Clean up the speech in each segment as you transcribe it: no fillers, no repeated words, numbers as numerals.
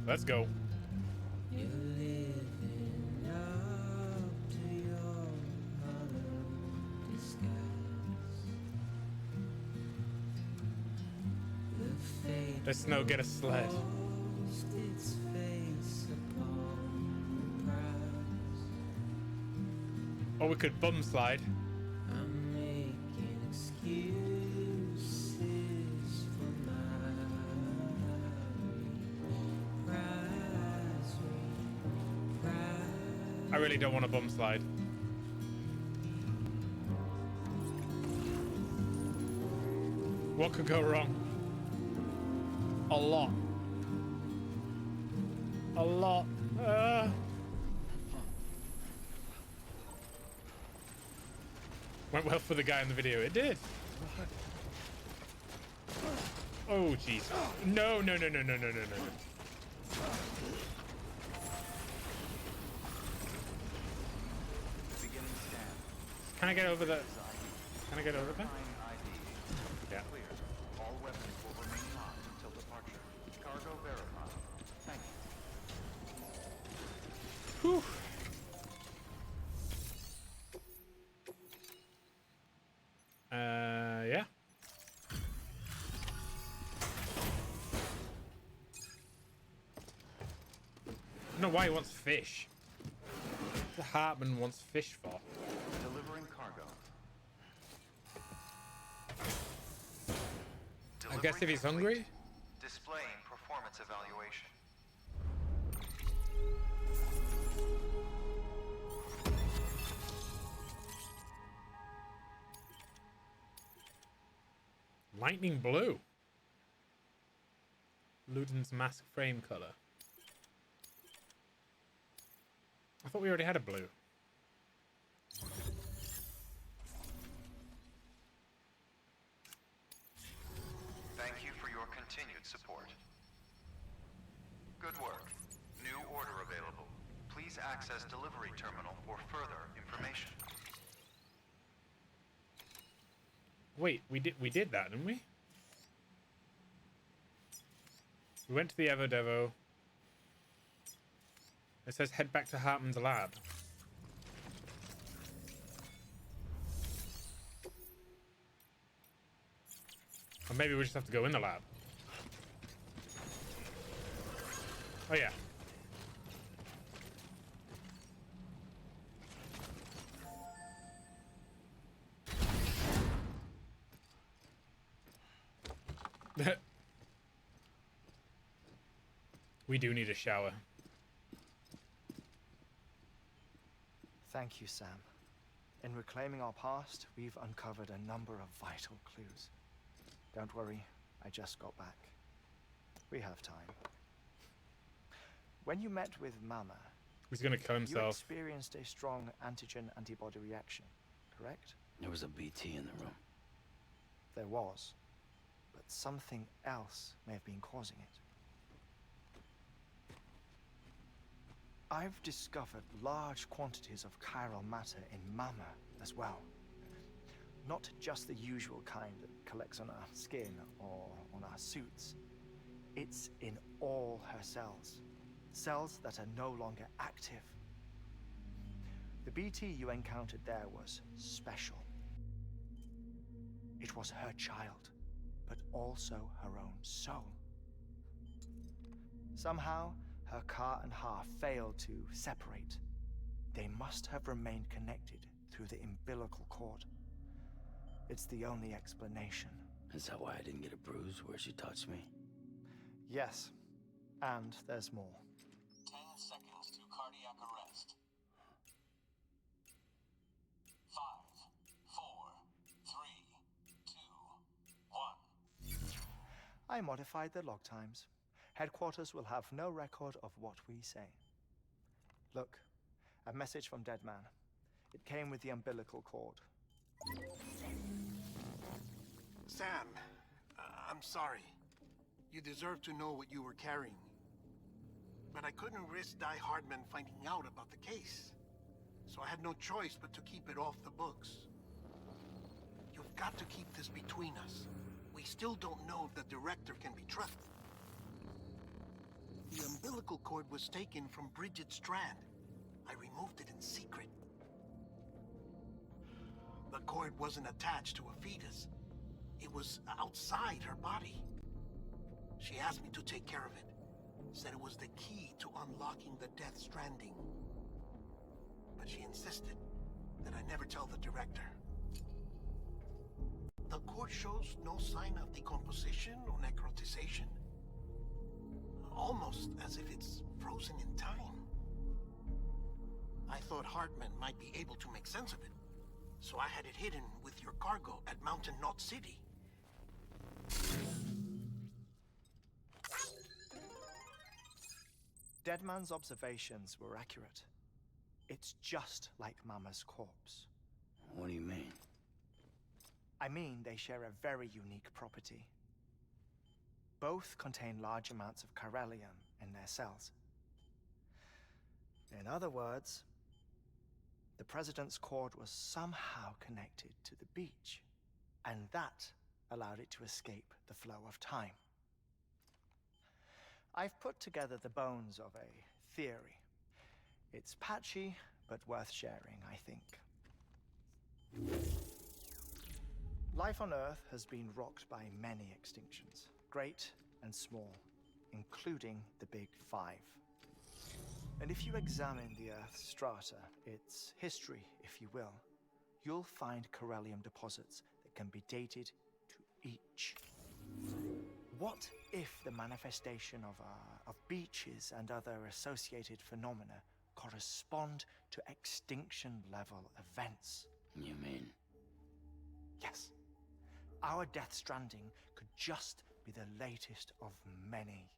Let's go. You're living up to your hollow disguise. The fate Let's no get a sled. lost its face upon the prize. Or we could bum slide. I'm making excuses for my reprise. I really don't want a bum slide. What could go wrong? A lot. A lot. Went well for the guy in the video. It did. Oh, jeez. No, no, no, no, no, no, no, no. Can I get over the... Can I get over there? Yeah. Clear. All weapons will remain locked until departure. Cargo verified. Thank you. Whew. Yeah. I don't know why he wants fish. What the Hartman wants fish for? Delivering cargo. I guess if he's hungry. Displaying performance evaluation. Lightning blue. Luden's mask frame color. I thought we already had a blue. Thank you for your continued support. Good work. New order available. Please access delivery terminal for further information. Wait, we did that, didn't we? We went to the Evo Devo. It says head back to Hartman's lab. Or maybe we just have to go in the lab. Oh yeah. We do need a shower. Thank you, Sam. In reclaiming our past, we've uncovered a number of vital clues. Don't worry, I just got back. We have time. When you met with Mama, He's gonna kill you himself. experienced a strong antigen-antibody reaction, correct? There was a BT in the room. There was, but something else may have been causing it. I've discovered large quantities of chiral matter in Mama as well. Not just the usual kind that collects on our skin or on our suits. It's in all her cells. Cells that are no longer active. The BT you encountered there was special. It was her child, but also her own soul. Somehow, her car and half failed to separate. They must have remained connected through the umbilical cord. It's the only explanation. Is that why I didn't get a bruise where she touched me? Yes, and there's more. 10 seconds to cardiac arrest. 5, 4, 3, 2, 1. I modified the log times. Headquarters will have no record of what we say. Look, a message from Dead Man. It came with the umbilical cord. Sam, I'm sorry. You deserve to know what you were carrying. But I couldn't risk Die Hardman finding out about the case. So I had no choice but to keep it off the books. You've got to keep this between us. We still don't know if the director can be trusted. The umbilical cord was taken from Bridget Strand. I removed it in secret. The cord wasn't attached to a fetus. It was outside her body. She asked me to take care of it. Said it was the key to unlocking the Death Stranding. But she insisted that I never tell the director. The cord shows no sign of decomposition or necrotization. Almost as if it's frozen in time. I thought Hartman might be able to make sense of it, so I had it hidden with your cargo at Mountain Knot City. Deadman's observations were accurate. It's just like Mama's corpse. What do you mean? I mean, they share a very unique property. Both contain large amounts of chiralium in their cells. In other words, the president's cord was somehow connected to the beach, and that allowed it to escape the flow of time. I've put together the bones of a theory. It's patchy, but worth sharing, I think. Life on Earth has been rocked by many extinctions, great and small, including the Big Five. And if you examine the Earth's strata, its history, if you will, you'll find chiralium deposits that can be dated to each. What if the manifestation of beaches and other associated phenomena correspond to extinction-level events? You mean? Yes. Our Death Stranding could just be the latest of many.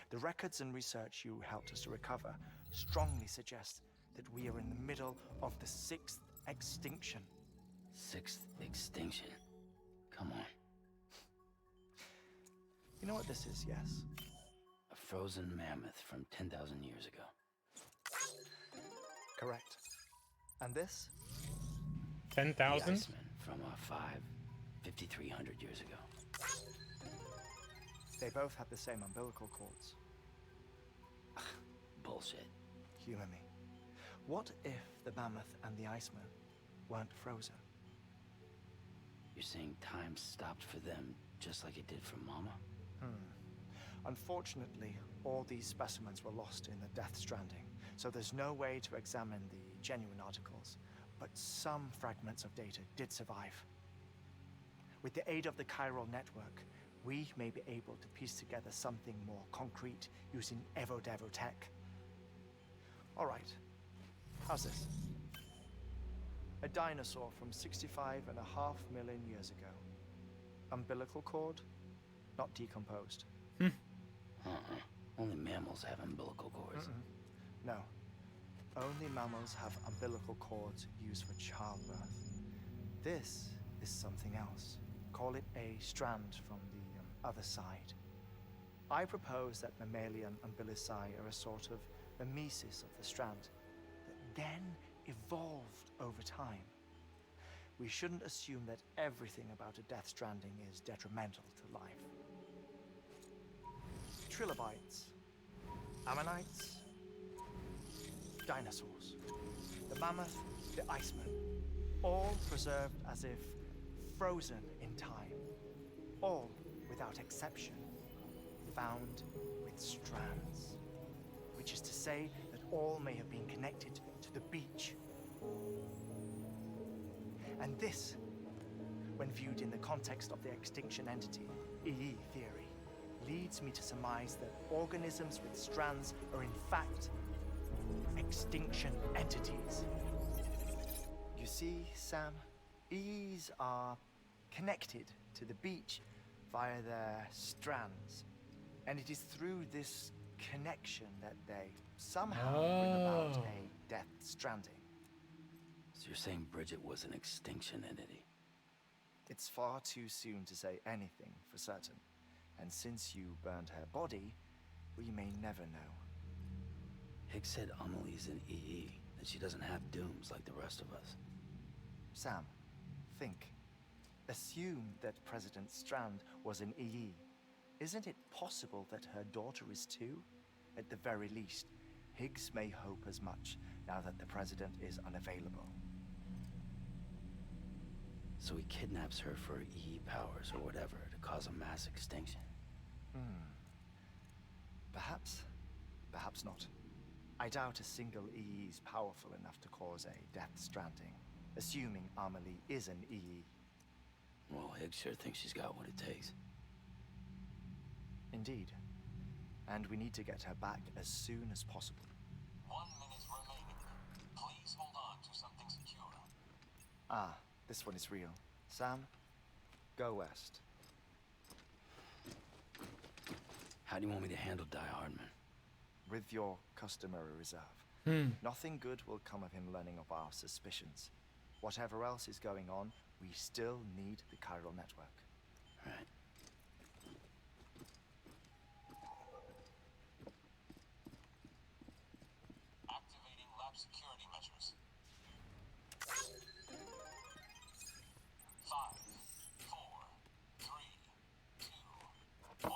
The records and research you helped us to recover strongly suggest that we are in the middle of the 6th extinction. 6th extinction? Come on. You know what this is, yes? A frozen mammoth from 10,000 years ago. Correct. And this? 10,000? The Iceman from 5,300 years ago. They both have the same umbilical cords. Bullshit. Humor me. What if the mammoth and the Iceman weren't frozen? You're saying time stopped for them just like it did for Mama? Unfortunately, all these specimens were lost in the Death Stranding, so there's no way to examine the genuine articles. But some fragments of data did survive. With the aid of the chiral network, we may be able to piece together something more concrete using Evo-Devo tech. All right, how's this? A dinosaur from 65.5 million years ago. Umbilical cord, not decomposed. Only mammals have umbilical cords. No, only mammals have umbilical cords used for childbirth. This is something else. Call it a strand from the other side. I propose that mammalian umbilici are a sort of mimesis of the strand that then evolved over time. We shouldn't assume that everything about a Death Stranding is detrimental to life. Trilobites, ammonites, dinosaurs, the mammoth, the Iceman, all preserved as if frozen in time, all without exception, found with strands, which is to say that all may have been connected to the beach. And this, when viewed in the context of the extinction entity, EE theory, leads me to surmise that organisms with strands are in fact extinction entities. You see, Sam, EEs are connected to the beach via their strands. And it is through this connection that they somehow bring about a Death Stranding. So you're saying Bridget was an extinction entity? It's far too soon to say anything for certain. And since you burned her body, we may never know. Hicks said Amelie's an EE, that she doesn't have dooms like the rest of us. Sam, think. Assume that President Strand was an EE. Isn't it possible that her daughter is too? At the very least, Higgs may hope as much now that the president is unavailable. So he kidnaps her for EE powers or whatever to cause a mass extinction. Perhaps. Perhaps not. I doubt a single EE is powerful enough to cause a death stranding, assuming Amelie is an EE. Well, Higgs sure thinks she's got what it takes. Indeed. And we need to get her back as soon as possible. 1 minute remaining. Please hold on to something secure. Ah, this one is real. Sam, go west. How do you want me to handle Die Hardman? With your customary reserve. Nothing good will come of him learning of our suspicions. Whatever else is going on, we still need the chiral network. Right. Activating lab security measures. 5, 4, 3, 2, 1.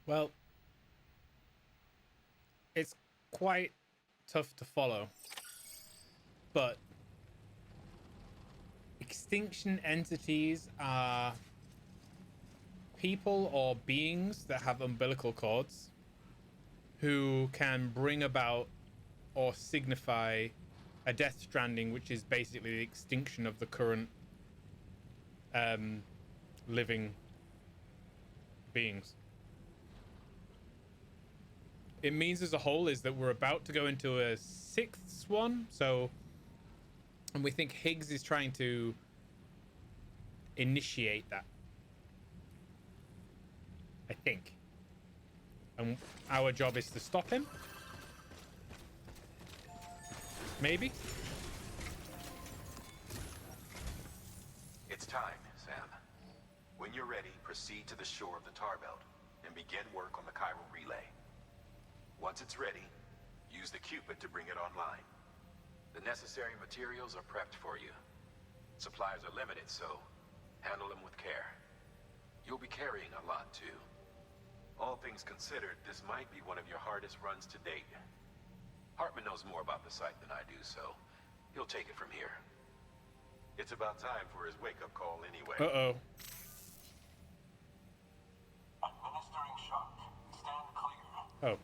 Well, it's quite tough to follow, but extinction entities are people or beings that have umbilical cords who can bring about or signify a death stranding, which is basically the extinction of the current living beings. It means as a whole is that we're about to go into a 6th one, so, and we think Higgs is trying to initiate that, I think, and our job is to stop him, maybe. It's time, Sam. When you're ready, proceed to the shore of the tar belt and begin work on the chiral relay. Once it's ready, use the Cupid to bring it online. The necessary materials are prepped for you. Supplies are limited, so handle them with care. You'll be carrying a lot, too. All things considered, this might be one of your hardest runs to date. Hartman knows more about the site than I do, so he'll take it from here. It's about time for his wake-up call anyway. Uh-oh. Administering shock. Stand clear. Oh.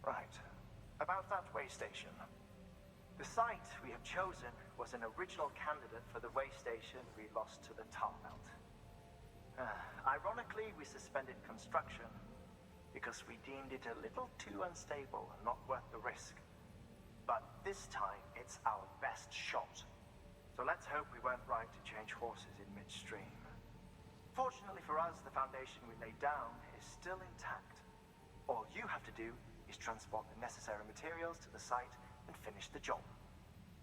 Right. About that way station. The site we have chosen was an original candidate for the way station we lost to the tar belt. Ironically, we suspended construction because we deemed it a little too unstable and not worth the risk. But this time, it's our best shot. So let's hope we weren't right to change horses in midstream. Fortunately for us, the foundation we laid down is still intact. All you have to do is transport the necessary materials to the site and finish the job.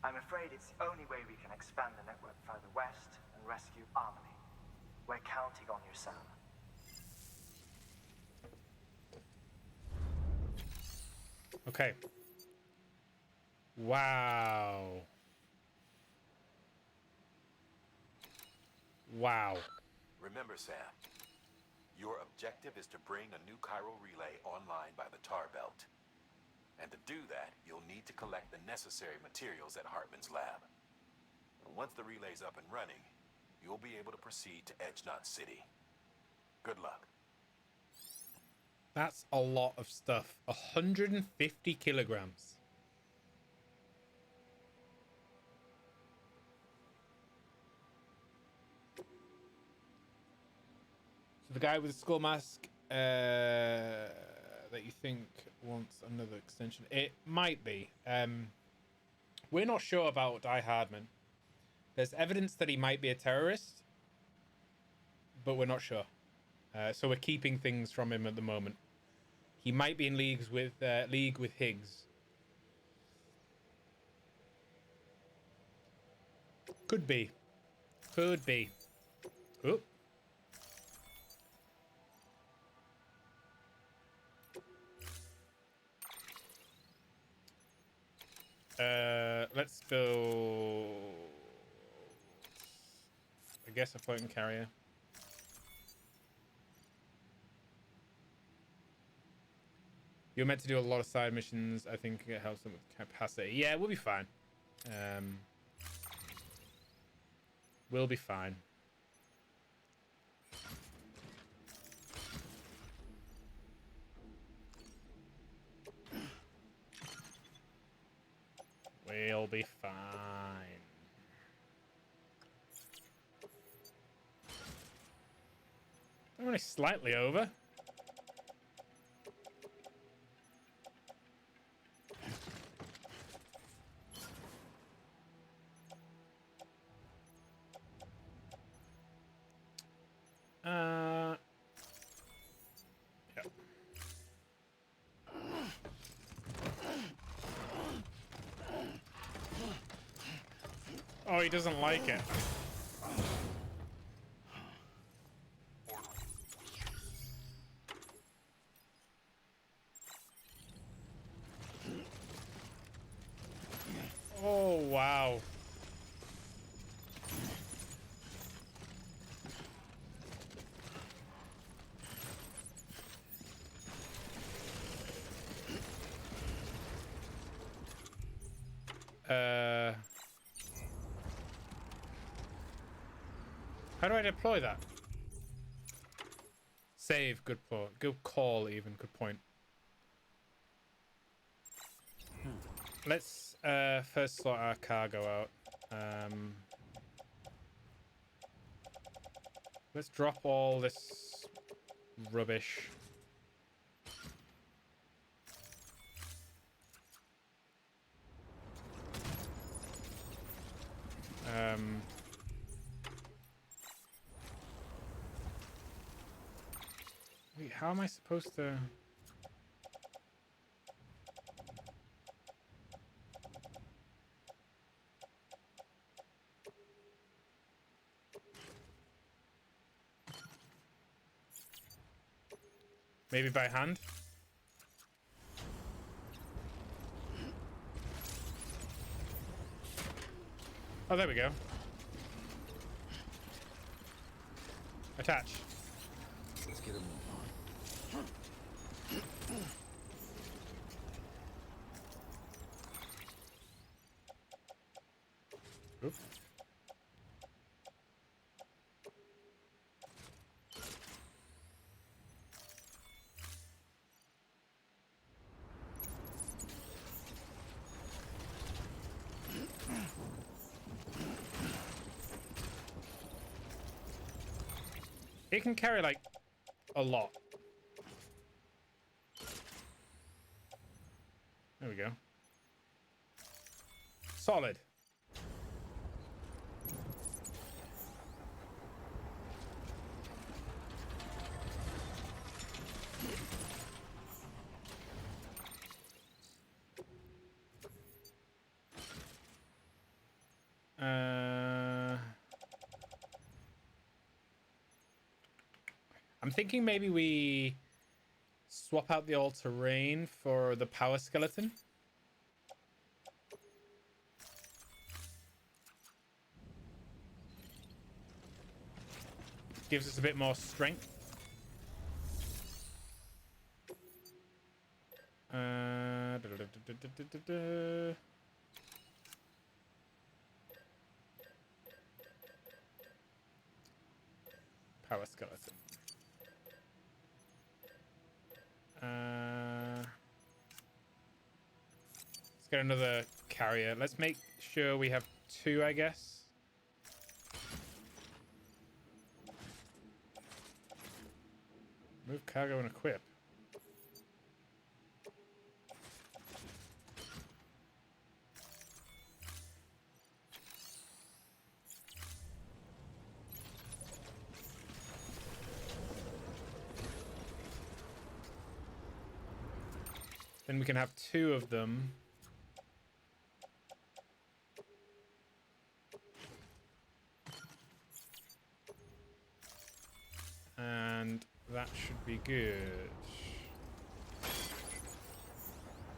I'm afraid it's the only way we can expand the network further west and rescue Amelie. We're counting on you, Sam. Okay. Wow. Wow. Remember, Sam, your objective is to bring a new chiral relay online by the tar belt. And to do that, you'll need to collect the necessary materials at Hartman's lab. And once the relay's up and running, you'll be able to proceed to Edge Knot City. Good luck. That's a lot of stuff. 150 kilograms. So the guy with the skull mask that you think wants another extension. It might be. We're not sure about Die Hardman. There's evidence that he might be a terrorist, but we're not sure. So we're keeping things from him at the moment. He might be in league with Higgs. Could be. Could be. Oh. let's build, I guess, a floating carrier. You're meant to do a lot of side missions. I think it helps them with capacity. Yeah, we'll be fine. We'll be fine. We'll be fine. I'm only slightly over. Yeah. Oh, he doesn't like it. Oh, wow. How do I deploy that? Save. Good call. Good call, even. Good point. Let's first sort our cargo out. Let's drop all this rubbish. Wait, how am I supposed to... Maybe by hand? Oh, there we go. Attach. Let's get a move on. Oop. It can carry, like, a lot. There we go. Solid. I'm thinking maybe we swap out the all-terrain for the power skeleton. Gives us a bit more strength. Power skeleton. Let's get another carrier. Let's make sure we have 2, I guess. Move cargo and equip. Then we can have 2 of them. And that should be good.